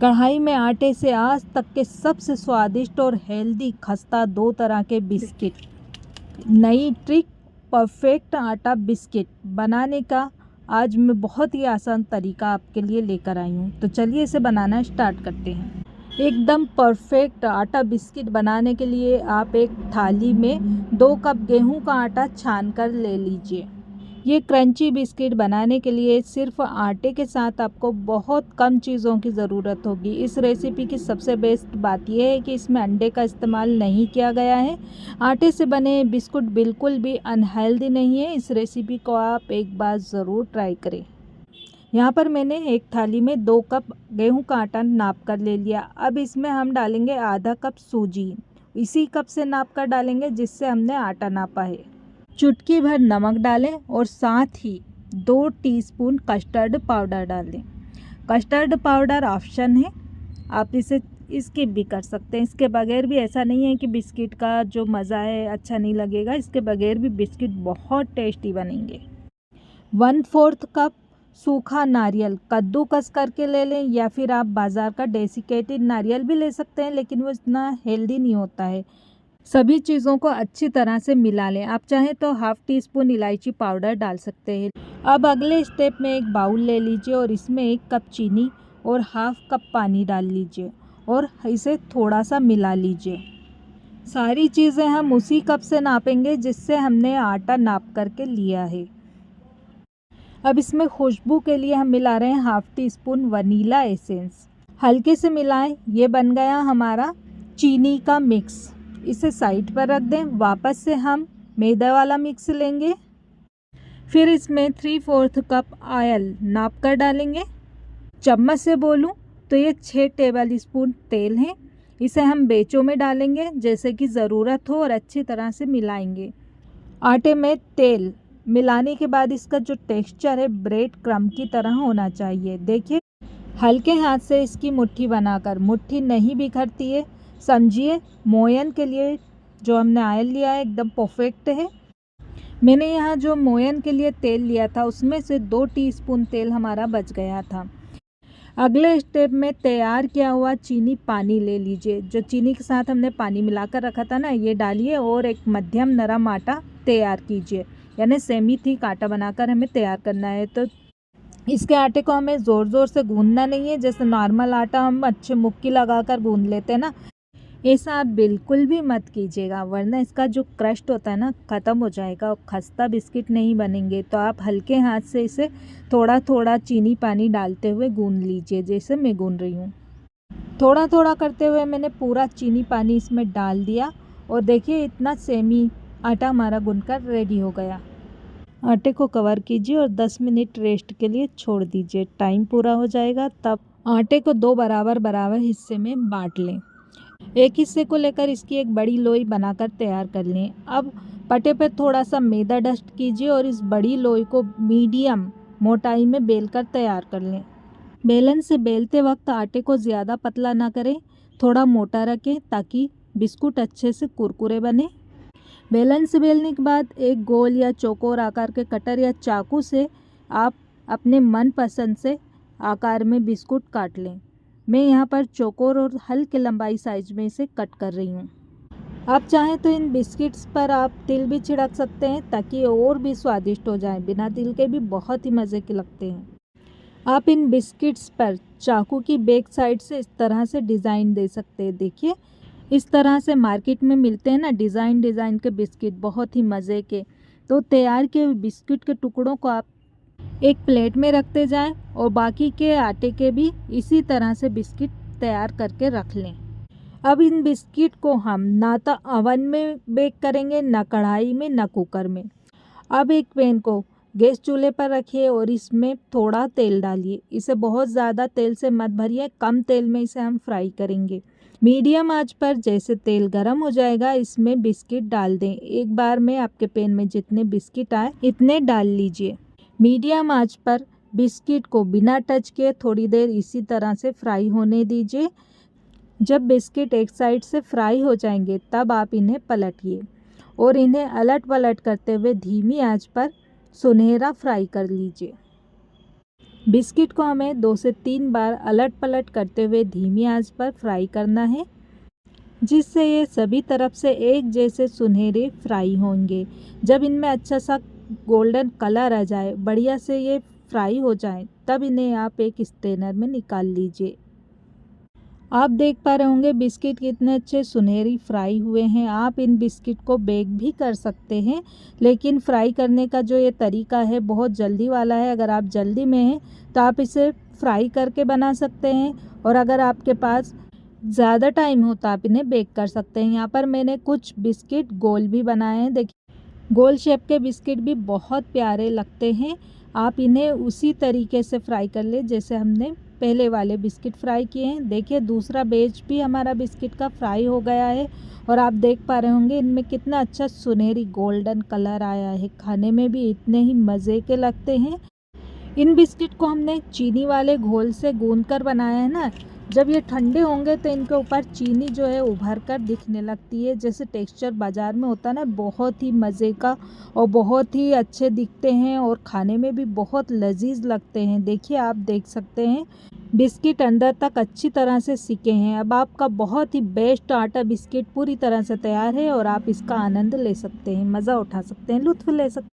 कढ़ाई में आटे से आज तक के सबसे स्वादिष्ट और हेल्दी खस्ता 2 तरह के बिस्किट। नई ट्रिक परफेक्ट आटा बिस्किट बनाने का आज मैं बहुत ही आसान तरीका आपके लिए लेकर आई हूँ। तो चलिए इसे बनाना स्टार्ट करते हैं। एकदम परफेक्ट आटा बिस्किट बनाने के लिए आप एक थाली में 2 कप गेहूं का आटा छान कर ले लीजिए। ये क्रंची बिस्किट बनाने के लिए सिर्फ आटे के साथ आपको बहुत कम चीज़ों की ज़रूरत होगी। इस रेसिपी की सबसे बेस्ट बात यह है कि इसमें अंडे का इस्तेमाल नहीं किया गया है। आटे से बने बिस्कुट बिल्कुल भी अनहेल्दी नहीं है। इस रेसिपी को आप एक बार ज़रूर ट्राई करें। यहाँ पर मैंने एक थाली में 2 कप गेहूं का आटा नाप कर ले लिया। अब इसमें हम डालेंगे आधा कप सूजी। इसी कप से नाप कर डालेंगे जिससे हमने आटा नापा है। चुटकी भर नमक डालें और साथ ही 2 टीस्पून कस्टर्ड पाउडर डाल दें। कस्टर्ड पाउडर ऑप्शन है, आप इसे स्किप भी कर सकते हैं। इसके बगैर भी ऐसा नहीं है कि बिस्किट का जो मज़ा है अच्छा नहीं लगेगा, इसके बगैर भी बिस्किट बहुत टेस्टी बनेंगे। 1/4 कप सूखा नारियल कद्दूकस करके ले लें, या फिर आप बाज़ार का डेसिकेटेड नारियल भी ले सकते हैं, लेकिन वो इतना हेल्दी नहीं होता है। सभी चीज़ों को अच्छी तरह से मिला लें। आप चाहें तो 1/2 टीस्पून इलायची पाउडर डाल सकते हैं। अब अगले स्टेप में एक बाउल ले लीजिए और इसमें 1 कप चीनी और 1/2 कप पानी डाल लीजिए और इसे थोड़ा सा मिला लीजिए। सारी चीज़ें हम उसी कप से नापेंगे जिससे हमने आटा नाप करके लिया है। अब इसमें खुशबू के लिए हम मिला रहे हैं 1/2 टीस्पून वनीला एसेंस। हल्के से मिलाएं। ये बन गया हमारा चीनी का मिक्स। इसे साइड पर रख दें। वापस से हम मैदा वाला मिक्स लेंगे। फिर इसमें 3/4 कप ऑयल नाप कर डालेंगे। चम्मच से बोलूं तो ये 6 टेबल स्पून तेल है। इसे हम बेचों में डालेंगे जैसे कि ज़रूरत हो और अच्छी तरह से मिलाएंगे। आटे में तेल मिलाने के बाद इसका जो टेक्सचर है ब्रेड क्रम्ब की तरह होना चाहिए। देखिए, हल्के हाथ से इसकी मुट्ठी बनाकर, मुट्ठी नहीं बिखरती है, समझिए। मोयन के लिए जो हमने ऑयल लिया है एकदम परफेक्ट है। मैंने यहाँ जो मोयन के लिए तेल लिया था उसमें से 2 टीस्पून तेल हमारा बच गया था। अगले स्टेप में तैयार किया हुआ चीनी पानी ले लीजिए। जो चीनी के साथ हमने पानी मिलाकर रखा था ना, ये डालिए और एक मध्यम नरम आटा तैयार कीजिए। यानी सेमी थिक आटा बनाकर हमें तैयार करना है। तो इसके आटे को हमें ज़ोर ज़ोर से गूंदना नहीं है। जैसे नॉर्मल आटा हम अच्छे मुक्की लगाकर गूंद लेते हैं ना, ऐसा आप बिल्कुल भी मत कीजिएगा, वरना इसका जो क्रस्ट होता है ना ख़त्म हो जाएगा और खस्ता बिस्किट नहीं बनेंगे। तो आप हल्के हाथ से इसे थोड़ा थोड़ा चीनी पानी डालते हुए गूंद लीजिए, जैसे मैं गूंद रही हूँ। थोड़ा थोड़ा करते हुए मैंने पूरा चीनी पानी इसमें डाल दिया और देखिए इतना सेमी आटा हमारा गूंदकर रेडी हो गया। आटे को कवर कीजिए और 10 मिनट रेस्ट के लिए छोड़ दीजिए। टाइम पूरा हो जाएगा तब आटे को 2 बराबर बराबर हिस्से में बांट लें। एक हिस्से को लेकर इसकी एक बड़ी लोई बनाकर तैयार कर लें। अब पटे पर थोड़ा सा मैदा डस्ट कीजिए और इस बड़ी लोई को मीडियम मोटाई में बेलकर तैयार कर लें। बेलन से बेलते वक्त आटे को ज़्यादा पतला ना करें, थोड़ा मोटा रखें ताकि बिस्कुट अच्छे से कुरकुरे बने। बेलन से बेलने के बाद एक गोल या चौकोर आकार के कटर या चाकू से आप अपने मनपसंद से आकार में बिस्कुट काट लें। मैं यहाँ पर चौकोर और हल्के लंबाई साइज में इसे कट कर रही हूँ। आप चाहें तो इन बिस्किट्स पर आप तिल भी छिड़क सकते हैं ताकि और भी स्वादिष्ट हो जाए। बिना तिल के भी बहुत ही मज़े के लगते हैं। आप इन बिस्किट्स पर चाकू की बैक साइड से इस तरह से डिज़ाइन दे सकते हैं। देखिए, इस तरह से मार्केट में मिलते हैं ना डिज़ाइन के बिस्किट, बहुत ही मज़े के। तो तैयार किए हुए बिस्किट के टुकड़ों को आप एक प्लेट में रखते जाएं और बाकी के आटे के भी इसी तरह से बिस्किट तैयार करके रख लें। अब इन बिस्किट को हम ना तो ओवन में बेक करेंगे, ना कढ़ाई में, ना कुकर में। अब एक पैन को गैस चूल्हे पर रखिए और इसमें थोड़ा तेल डालिए। इसे बहुत ज़्यादा तेल से मत भरिए, कम तेल में इसे हम फ्राई करेंगे। मीडियम आंच पर जैसे तेल गर्म हो जाएगा इसमें बिस्किट डाल दें। एक बार में आपके पैन में जितने बिस्किट आए इतने डाल लीजिए। मीडियम आंच पर बिस्किट को बिना टच किए थोड़ी देर इसी तरह से फ्राई होने दीजिए। जब बिस्किट एक साइड से फ्राई हो जाएंगे तब आप इन्हें पलटिए और इन्हें अलट पलट करते हुए धीमी आंच पर सुनहरा फ्राई कर लीजिए। बिस्किट को हमें 2 से 3 बार अलट पलट करते हुए धीमी आंच पर फ्राई करना है, जिससे ये सभी तरफ से एक जैसे सुनहरे फ्राई होंगे। जब इनमें अच्छा सा गोल्डन कलर आ जाए, बढ़िया से ये फ्राई हो जाए, तब इन्हें आप एक स्ट्रेनर में निकाल लीजिए। आप देख पा रहे होंगे बिस्किट कितने अच्छे सुनहरी फ्राई हुए हैं। आप इन बिस्किट को बेक भी कर सकते हैं, लेकिन फ्राई करने का जो ये तरीका है बहुत जल्दी वाला है। अगर आप जल्दी में हैं तो आप इसे फ्राई करके बना सकते हैं, और अगर आपके पास ज़्यादा टाइम हो तो आप इन्हें बेक कर सकते हैं। यहाँ पर मैंने कुछ बिस्किट गोल भी बनाए हैं। देखिए, गोल शेप के बिस्किट भी बहुत प्यारे लगते हैं। आप इन्हें उसी तरीके से फ्राई कर ले जैसे हमने पहले वाले बिस्किट फ्राई किए हैं। देखिए, दूसरा बेच भी हमारा बिस्किट का फ्राई हो गया है, और आप देख पा रहे होंगे इनमें कितना अच्छा सुनहरी गोल्डन कलर आया है। खाने में भी इतने ही मज़े के लगते हैं। इन बिस्किट को हमने चीनी वाले घोल से गूंद कर बनाया है ना। जब ये ठंडे होंगे तो इनके ऊपर चीनी जो है उभर कर दिखने लगती है, जैसे टेक्सचर बाज़ार में होता है ना, बहुत ही मज़े का और बहुत ही अच्छे दिखते हैं, और खाने में भी बहुत लजीज लगते हैं। देखिए, आप देख सकते हैं बिस्किट अंदर तक अच्छी तरह से सिके हैं। अब आपका बहुत ही बेस्ट आटा बिस्किट पूरी तरह से तैयार है, और आप इसका आनंद ले सकते हैं, मज़ा उठा सकते हैं, लुत्फ़ ले सकते हैं।